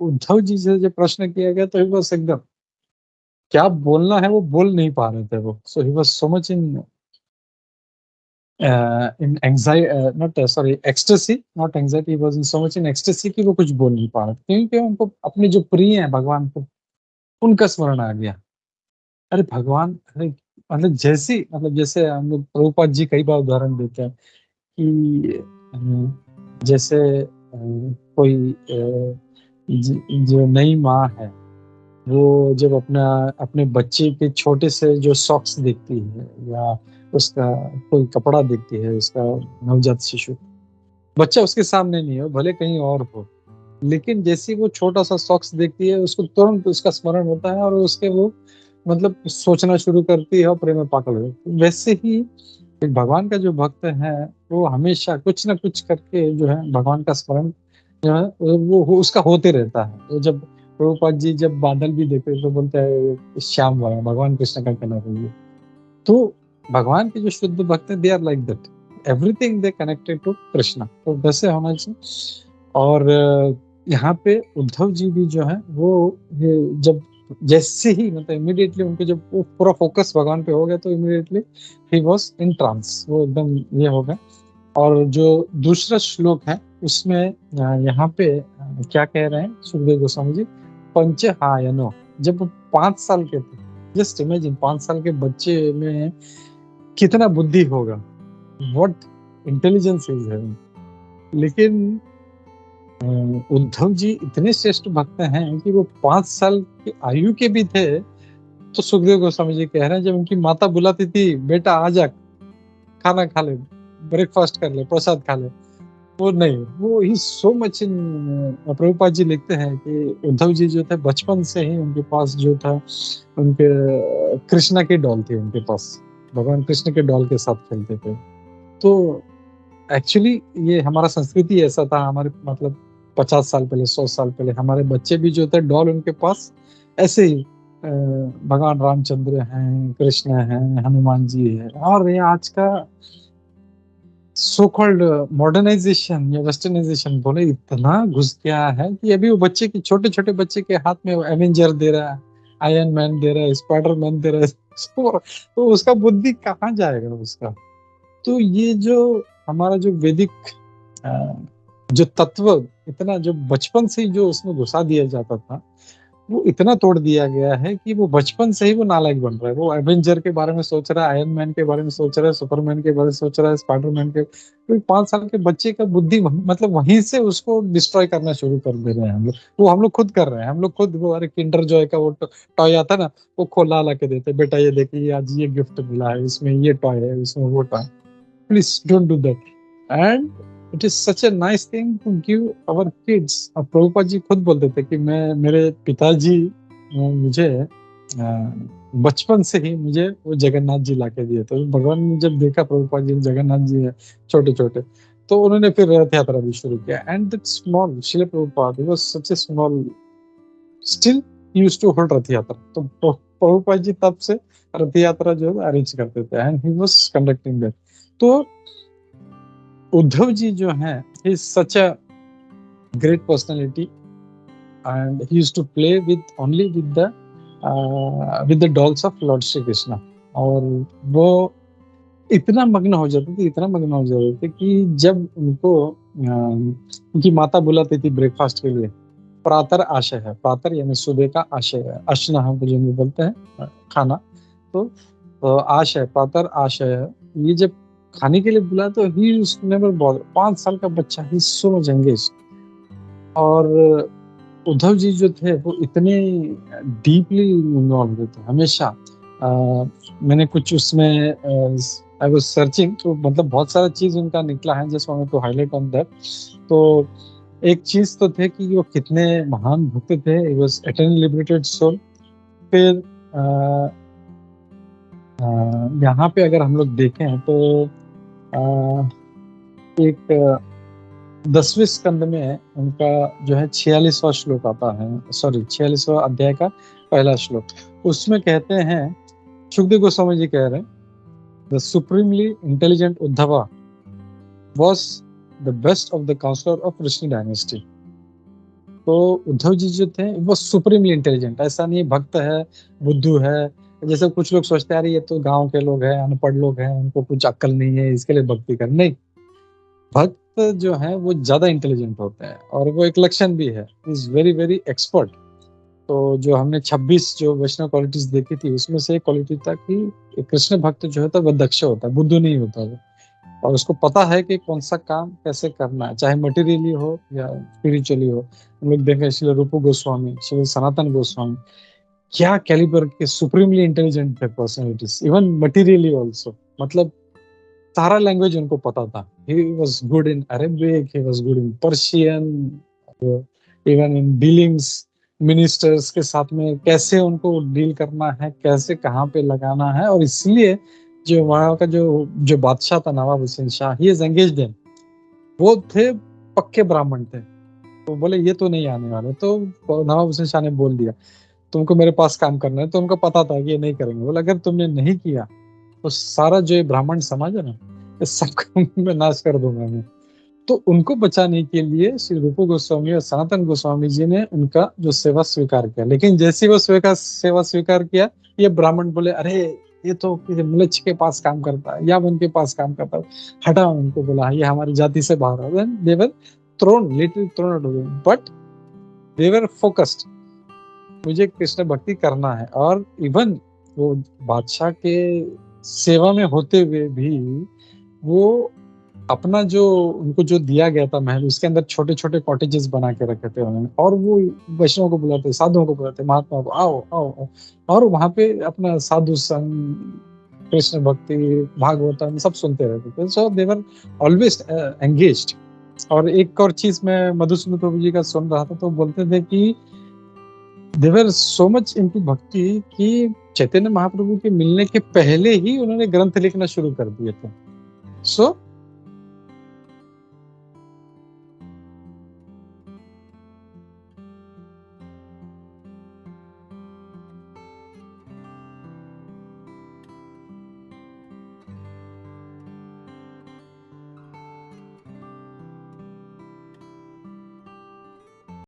उद्धव जी से जब प्रश्न किया गया तो ही बस एकदम क्या बोलना है वो बोल नहीं पा रहे थे वो। So he was so much in anxiety, not sorry ecstasy, not anxiety, he was in so much in ecstasy कि वो कुछ बोल नहीं पा रहे थे, क्योंकि उनको अपने जो प्रिय हैं भगवान को, उनका स्मरण आ गया। अरे भगवान, अरे मतलब जैसे हम लोग प्रभुपाद जी कई बार उदाहरण देते हैं कि जैसे कोई जो नई माँ है, वो जब अपने बच्चे के छोटे से जो सॉक्स देखती है या उसका कोई कपड़ा देखती है, उसका नवजात शिशु, बच्चा उसके सामने नहीं हो, भले कहीं और हो, लेकिन जैसे ही वो छोटा सा सॉक्स देखती है, उसको तुरंत उसका स्मरण होता है और उसके वो मतलब सोचना शुरू करती है और प्रेम में पागल हो जाती है। वैसे ही एक भगवान का जो भक्त है, वो हमेशा कुछ ना कुछ करके जो है भगवान का स्मरण जो है वो उसका होते रहता है। वो जब प्रभुपाद जी जब बादल भी देखते तो बोलते हैं श्याम वर्ण, भगवान कृष्ण का कहना है। तो भगवान के जो शुद्ध भक्त हैं, they are like that, everything they connected to Krishna, तो वैसे होना चाहिए। और यहाँ पे उद्धव जी भी जो है वो जब जैसे ही मतलब इमीडिएटली उनको जब वो पूरा फोकस भगवान पे हो गया तो इमीडिएटली ही वाज इन ट्रांस, वो एकदम ये हो गया। और जो दूसरा श्लोक है उसमें यहाँ पे क्या कह रहे हैं सुखदेव गोस्वामी जी, पंचहायनो, जब वो 5 साल के थे, जस्ट इमेजिन 5 साल के बच्चे में कितना बुद्धि होगा, व्हाट इंटेलिजेंस इज हैविंग। लेकिन उद्धव जी इतने श्रेष्ठ भक्त हैं कि वो 5 साल की आयु के भी थे। तो सुखदेव गोस्वामी जी कह रहे हैं जब उनकी माता बुलाती थी, बेटा आ जा, खाना खा ले, ब्रेकफास्ट कर ले, प्रसाद खा ले, वो नहीं, वो ही सो मच इन। प्रभुपाद जी लिखते हैं कि उद्धव जी जो थे बचपन से ही उनके पास जो था, उनके कृष्णा की डॉल थी उनके पास, भगवान कृष्ण के डॉल के साथ खेलते थे। तो एक्चुअली ये हमारा संस्कृति ऐसा था, हमारे मतलब 50 साल पहले, 100 साल पहले हमारे बच्चे भी जो थे डॉल उनके पास ऐसे ही भगवान रामचंद्र हैं, कृष्ण हैं, हनुमान जी है। और ये आज का सो कॉल्ड मॉडर्नाइजेशन या वेस्टर्नाइजेशन बोले इतना घुस गया है कि अभी वो बच्चे की छोटे छोटे बच्चे के हाथ में एवेंजर दे रहा है, आयरन मैन दे रहा है, स्पाइडर मैन दे रहा है। तो उसका बुद्धि कहाँ जाएगा उसका। तो ये जो हमारा जो वैदिक जो तत्व इतना जो बचपन से ही जो उसमें घुसा दिया जाता था, वो इतना तोड़ दिया गया है कि वो बचपन से ही वो नालायक बन रहा है। वो एवेंजर के बारे में सोच रहा है, आयरन मैन के बारे में सोच रहा है, सुपरमैन के बारे में सोच रहा है, स्पाइडरमैन के। तो 5 साल के बच्चे का बुद्धि मतलब वहीं से उसको डिस्ट्रॉय करना शुरू कर दे रहे हैं हम लोग। वो हम लोग खुद कर रहे हैं, हम लोग खुद वो अरे किंडर जॉय का वो टॉय आता ना, वो खोला ला के देते, बेटा ये देखिए आज ये गिफ्ट मिला है, इसमें ये टॉय है, इसमें वो toy. Please don't do that. And it is such a nice thing to give our kids. अब प्रभुपाद जी खुद बोलते थे कि मैं मेरे पिताजी मुझे बचपन से ही मुझे वो जगन्नाथ जी लाके दिए। तो भगवान ने जब देखा प्रभुपाद जी जगन्नाथ जी है छोटे छोटे, तो उन्होंने फिर रथ यात्रा भी शुरू किया। एंड दैट स्मॉल शिल Prabhupada was such a small, still used to hold Rath Yatra. तो प्रभुपाद जी तब से रथ यात्रा जो है अरेंज करते थे and he was conducting that. तो उद्धव जी जो है he is such a great personality and he used to play with only with the dolls of lord Shri Krishna. और वो इतना मग्न हो जाते थे, इतना मग्न हो जाते थे कि जब उनको उनकी माता बुलाती थी ब्रेकफास्ट के लिए, प्रातर आशय है, प्रातर यानी सुबह का आशय है, अश्न हम जो बोलते हैं खाना, तो आशय, प्रातर आशय है, ये जब खाने के लिए बुलाया तो ही नेवर बॉदर। 5 साल का बच्चा, ही सो मच एंगेज। और उद्धव जी जो थे वो इतने डीपली इन्वॉल्व थे हमेशा। मैंने कुछ उसमें आई वाज सर्चिंग, तो मतलब बहुत सारा चीज उनका निकला है, just wanted to highlight on that. तो एक चीज तो थे कि वो कितने महान भक्त थे, he was eternally liberated soul. फिर यहाँ पे अगर हम लोग देखें तो एक 10वें स्कंद में उनका जो है 46वां श्लोक आता है, सॉरी 46वां अध्याय का पहला श्लोक। उसमें कहते हैं, सुखदेव गोस्वामी जी कह रहे हैं, the supremely intelligent Uddhava was the best of the counselor of Vrishni dynasty. तो उद्धव जी जो थे वो सुप्रीमली इंटेलिजेंट, ऐसा नहीं भक्त है, बुद्धू है। जैसे कुछ लोग सोचते हैं अरे ये तो गाँव के लोग हैं, अनपढ़ लोग हैं, उनको कुछ अक्ल नहीं है, इसके लिए भक्ति कर, नहीं। भक्त जो है वो ज्यादा इंटेलिजेंट होते हैं, और वो एक लक्षण भी है, इज वेरी वेरी एक्सपर्ट। तो जो हमने 26 जो वैष्णव क्वालिटीज देखी थी, उसमें से एक क्वालिटी था कि कृष्ण भक्त जो होता है वो दक्ष होता है, बुद्धू नहीं होता वो। और उसको पता है कि कौन सा काम कैसे करना है, चाहे मटेरियली हो या स्पिरिचुअली हो। हम लोग देखें श्री रूप गोस्वामी, श्री सनातन गोस्वामी, क्या कैलिबर के सुप्रीमली इंटेलिजेंट थे पर्सनैलिटीज, इवन मटेरियली ऑल्सो। मतलब सारा लैंग्वेज उनको पता था। He was good in Arabic, he was good in Persian, even in dealings ministers के साथ में, कैसे उनको डील करना है, कैसे कहाँ पे लगाना है। और इसलिए जो वहाँ का जो जो बादशाह था नवाब Hussain Shah, he is engaged in, वो थे पक्के ब्राह्मण थे। तो बोले ये तो नहीं आने वाले, तो नवाब हुसैन शाह ने बोल दिया तुमको मेरे पास काम करना है। तो उनको पता था कि ये नहीं करेंगे। बोले अगर तुमने नहीं किया तो सारा जो ये ब्राह्मण समाज है ना, ये सबका मैं नाश कर दूंगा मैं। तो उनको बचाने के लिए श्री रूप गोस्वामी और सनातन गोस्वामी जी ने उनका जो सेवा स्वीकार किया। लेकिन जैसे ही वो सेवा स्वीकार किया, ये ब्राह्मण बोले अरे ये तो म्लेच्छ के पास काम करता है, या उनके पास काम करता है, हटाओ उनको। बोला ये हमारी जाति से बाहर है। They were thrown, literally thrown out of them, but they were focused, मुझे कृष्ण भक्ति करना है। और इवन वो बादशाह के सेवा में होते हुए भी वो अपना जो उनको जो दिया गया था महल, उसके अंदर छोटे छोटे कॉटेजेस बना के रखे थे उन्होंने। और वो वैष्णव को बुलाते, साधुओं को बुलाते, महात्मा को, आओ आओ आओ। और वहां पे अपना साधु संग, कृष्ण भक्ति, भागवतम सब सुनते रहते थे। सो दे वर ऑलवेज एंगेज्ड। और एक और चीज मैं मधुसूदन प्रभु जी का सुन रहा था, तो बोलते थे कि दे वर सो मच इनटू भक्ति कि चैतन्य महाप्रभु के मिलने के पहले ही उन्होंने ग्रंथ लिखना शुरू कर दिए थे। सो